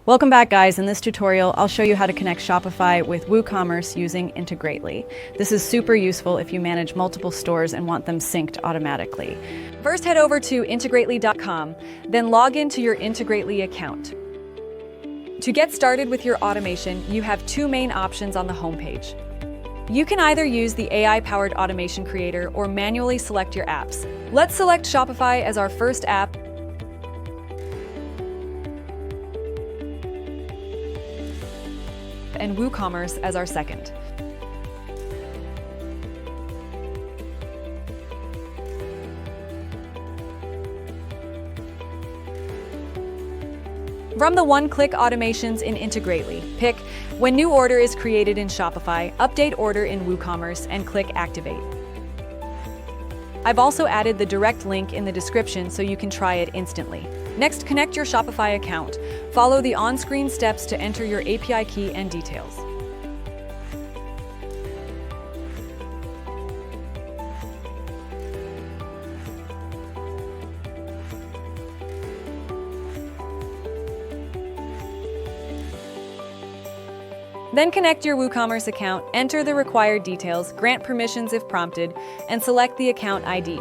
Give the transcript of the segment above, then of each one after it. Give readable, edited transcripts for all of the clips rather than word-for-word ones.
Welcome back, guys. In this tutorial, I'll show you how to connect Shopify with WooCommerce using Integrately. This is super useful if you manage multiple stores and want them synced automatically. First, head over to integrately.com, then log into your Integrately account. To get started with your automation, you have two main options on the homepage. You can either use the AI-powered automation creator or manually select your apps. Let's select Shopify as our first app and WooCommerce as our second. From the one-click automations in Integrately, pick When New Order is Created in Shopify, Update Order in WooCommerce, and click Activate. I've also added the direct link in the description so you can try it instantly. Next, connect your Shopify account. Follow the on-screen steps to enter your API key and details. Then connect your WooCommerce account, enter the required details, grant permissions if prompted, and select the account ID.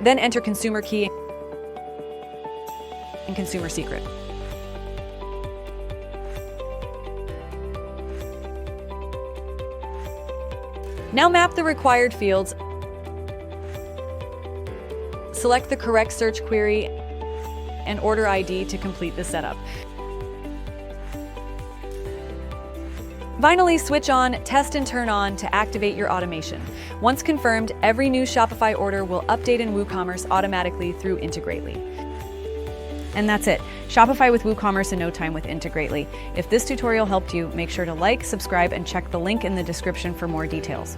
Then enter consumer key and consumer secret. Now map the required fields. Select the correct search query and order ID to complete the setup. Finally, switch on Test and Turn On to activate your automation. Once confirmed, every new Shopify order will update in WooCommerce automatically through Integrately. And that's it. Shopify with WooCommerce in no time with Integrately. If this tutorial helped you, make sure to like, subscribe, and check the link in the description for more details.